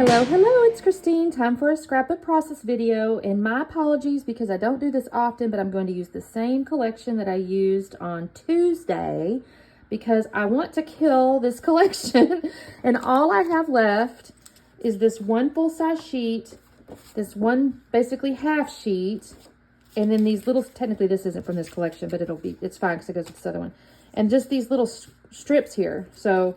Hello, it's Christine. Time for a scrapbook process video, and my apologies because I don't do this often, but I'm going to use the same collection that I used on Tuesday because I want to kill this collection and all I have left is this one full-size sheet, this one basically half sheet, and then these little, technically this isn't from this collection, but it's fine because it goes with this other one, and just these little strips here. So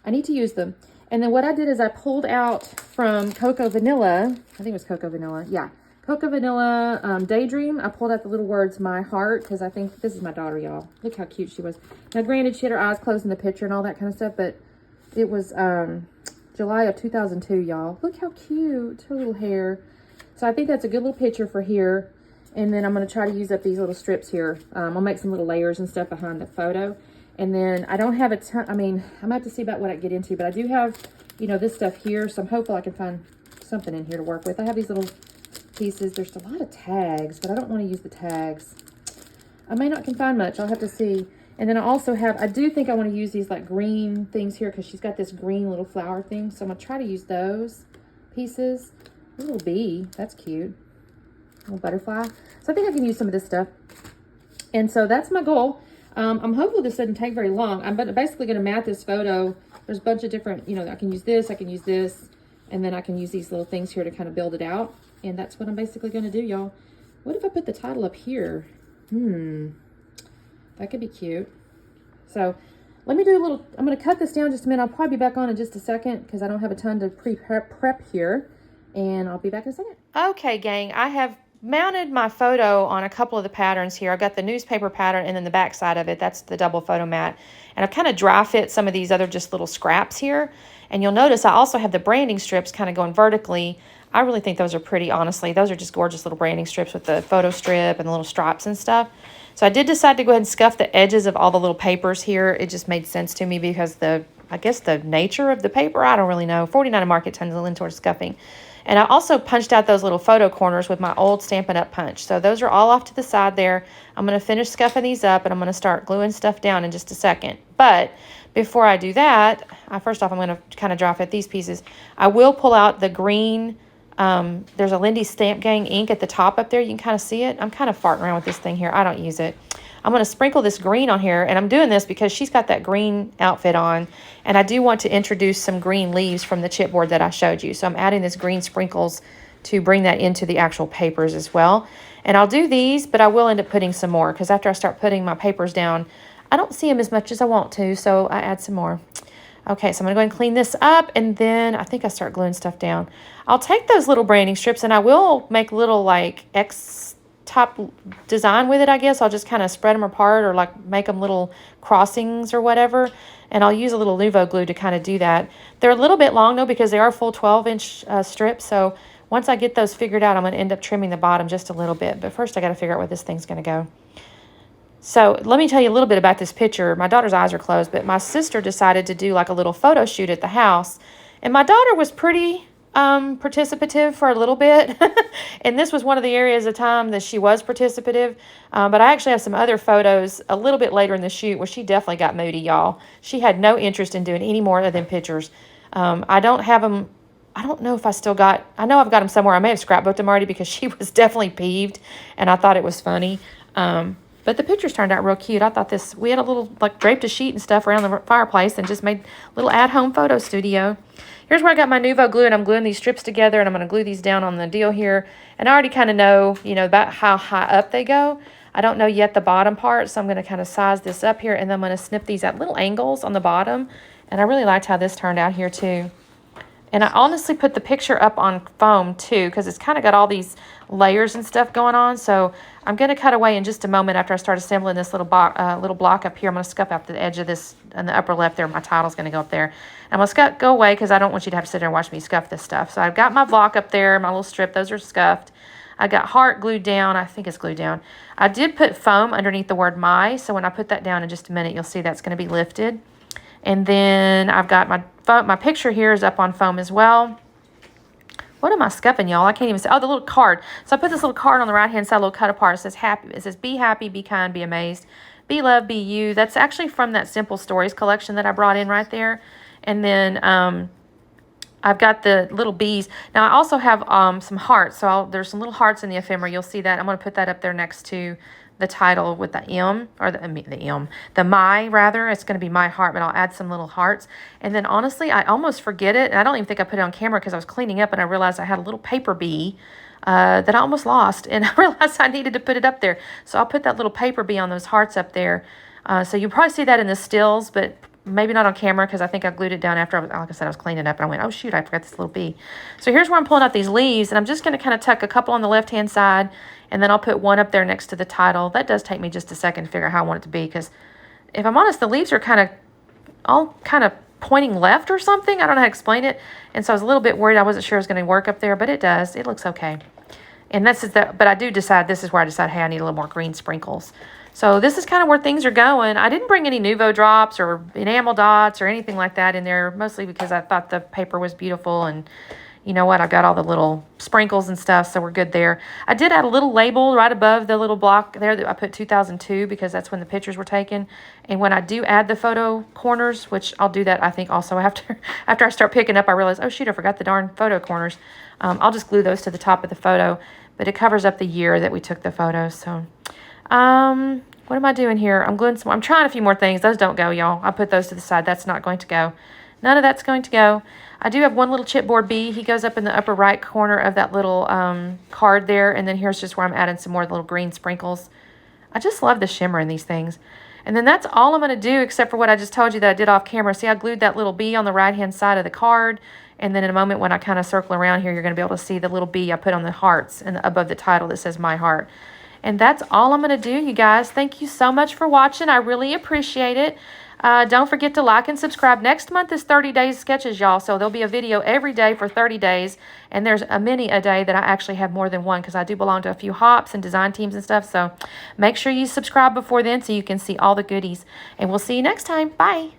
I need to use them. And then what I did is I pulled out from Cocoa Vanilla, I think it was Cocoa Vanilla, yeah. Cocoa Vanilla Daydream, I pulled out the little words, my heart, because I think, this is my daughter, y'all. Look how cute she was. Now granted, she had her eyes closed in the picture and all that kind of stuff, but it was July of 2002, y'all. Look how cute, her little hair. So I think that's a good little picture for here. And then I'm going to try to use up these little strips here. I'll make some little layers and stuff behind the photo. And then I don't have a ton, I mean, I'm going to have to see about what I get into, but I do have, you know, this stuff here. So I'm hopeful I can find something in here to work with. I have these little pieces. There's a lot of tags, but I don't want to use the tags. I may not can find much. I'll have to see. And then I also have, I do think I want to use these like green things here because she's got this green little flower thing. So I'm going to try to use those pieces. A little bee. That's cute. A little butterfly. So I think I can use some of this stuff. And so that's my goal. I'm hopeful this doesn't take very long. I'm basically going to mat this photo. There's a bunch of different, you know, I can use this, and then I can use these little things here to kind of build it out. And that's what I'm basically going to do, y'all. What if I put the title up here? That could be cute. So let me do a little, I'm going to cut this down just a minute. I'll probably be back on in just a second because I don't have a ton to prep here. And I'll be back in a second. Okay, gang, I have mounted my photo on a couple of the patterns here. I've got the newspaper pattern and then the back side of it, that's the double photo mat. And I've kind of dry fit some of these other just little scraps here. And you'll notice I also have the branding strips kind of going vertically. I really think those are pretty, honestly. Those are just gorgeous little branding strips with the photo strip and the little stripes and stuff. So I did decide to go ahead and scuff the edges of all the little papers here. It just made sense to me because I guess the nature of the paper, I don't really know. 49 Market tends to lean towards scuffing. And I also punched out those little photo corners with my old Stampin' Up! Punch. So those are all off to the side there. I'm going to finish scuffing these up, and I'm going to start gluing stuff down in just a second. But before I do that, first off, I'm going to kind of dry fit these pieces. I will pull out the green, there's a Lindy Stamp Gang ink at the top up there. You can kind of see it. I'm kind of farting around with this thing here. I don't use it. I'm going to sprinkle this green on here, and I'm doing this because she's got that green outfit on, and I do want to introduce some green leaves from the chipboard that I showed you. So I'm adding this green sprinkles to bring that into the actual papers as well. And I'll do these, but I will end up putting some more because after I start putting my papers down, I don't see them as much as I want to, so I add some more. Okay, so I'm going to go ahead and clean this up, and then I think I start gluing stuff down. I'll take those little branding strips, and I will make little like top design with it, I guess. I'll just kind of spread them apart or like make them little crossings or whatever. And I'll use a little Nuvo glue to kind of do that. They're a little bit long though because they are full 12-inch strips. So once I get those figured out, I'm going to end up trimming the bottom just a little bit. But first I got to figure out where this thing's going to go. So let me tell you a little bit about this picture. My daughter's eyes are closed, but my sister decided to do like a little photo shoot at the house. And my daughter was pretty participative for a little bit. And this was one of the areas of time that she was participative. But I actually have some other photos a little bit later in the shoot where she definitely got moody, y'all. She had no interest in doing any more than pictures. I don't have them. I don't know if I still got, I know I've got them somewhere. I may have scrapbooked them already because she was definitely peeved and I thought it was funny. But the pictures turned out real cute. I thought we had a little, like, draped a sheet and stuff around the fireplace and just made a little at-home photo studio. Here's where I got my Nuvo glue, and I'm gluing these strips together, and I'm going to glue these down on the deal here. And I already kind of know, you know, about how high up they go. I don't know yet the bottom part, so I'm going to kind of size this up here, and then I'm going to snip these at little angles on the bottom. And I really liked how this turned out here, too. And I honestly put the picture up on foam, too, because it's kind of got all these layers and stuff going on. So I'm going to cut away in just a moment after I start assembling this little block up here. I'm going to scuff out the edge of this in the upper left there. My title's going to go up there. I'm going to go away because I don't want you to have to sit there and watch me scuff this stuff. So I've got my block up there, my little strip. Those are scuffed. I got heart glued down. I think it's glued down. I did put foam underneath the word my. So when I put that down in just a minute, you'll see that's going to be lifted. And then I've got my picture here is up on foam as well. What am I scuffing, y'all? I can't even say. Oh, the little card. So I put this little card on the right-hand side, a little cut apart. It says happy. It says be happy, be kind, be amazed. Be loved, be you. That's actually from that Simple Stories collection that I brought in right there. And then I've got the little bees. Now I also have some hearts. So there's some little hearts in the ephemera. You'll see that. I'm going to put that up there next to the title with the M, or the my rather. It's going to be my heart, but I'll add some little hearts. And then honestly, I almost forget it. And I don't even think I put it on camera because I was cleaning up and I realized I had a little paper bee that I almost lost. And I realized I needed to put it up there. So I'll put that little paper bee on those hearts up there. So you'll probably see that in the stills, but maybe not on camera because I think I glued it down after, like I said, I was cleaning up and I went, oh shoot, I forgot this little bee. So here's where I'm pulling out these leaves, and I'm just going to kind of tuck a couple on the left-hand side, and then I'll put one up there next to the title. That does take me just a second to figure out how I want it to be, because if I'm honest, the leaves are all kind of pointing left or something. I don't know how to explain it. And so I was a little bit worried. I wasn't sure it was going to work up there, but it does. It looks okay. And but I do decide, this is where I decide, hey, I need a little more green sprinkles. So this is kind of where things are going. I didn't bring any Nuvo drops or enamel dots or anything like that in there, mostly because I thought the paper was beautiful. And you know what? I've got all the little sprinkles and stuff, so we're good there. I did add a little label right above the little block there that I put 2002 because that's when the pictures were taken. And when I do add the photo corners, which I'll do that, I think, also after I start picking up, I realize, oh, shoot, I forgot the darn photo corners. I'll just glue those to the top of the photo, but it covers up the year that we took the photo, so... what am I doing here? I'm gluing some. I'm trying a few more things. Those don't go, y'all. I put those to the side. That's not going to go. None of that's going to go. I do have one little chipboard bee. He goes up in the upper right corner of that little card there. And then here's just where I'm adding some more little green sprinkles. I just love the shimmer in these things. And then that's all I'm going to do except for what I just told you that I did off camera. See, I glued that little bee on the right-hand side of the card. And then in a moment when I kind of circle around here, you're going to be able to see the little bee I put on the hearts and above the title that says My Heart. And that's all I'm going to do, you guys. Thank you so much for watching. I really appreciate it. Don't forget to like and subscribe. Next month is 30 days sketches, y'all. So there'll be a video every day for 30 days. And there's many a day that I actually have more than one because I do belong to a few hops and design teams and stuff. So make sure you subscribe before then so you can see all the goodies. And we'll see you next time. Bye.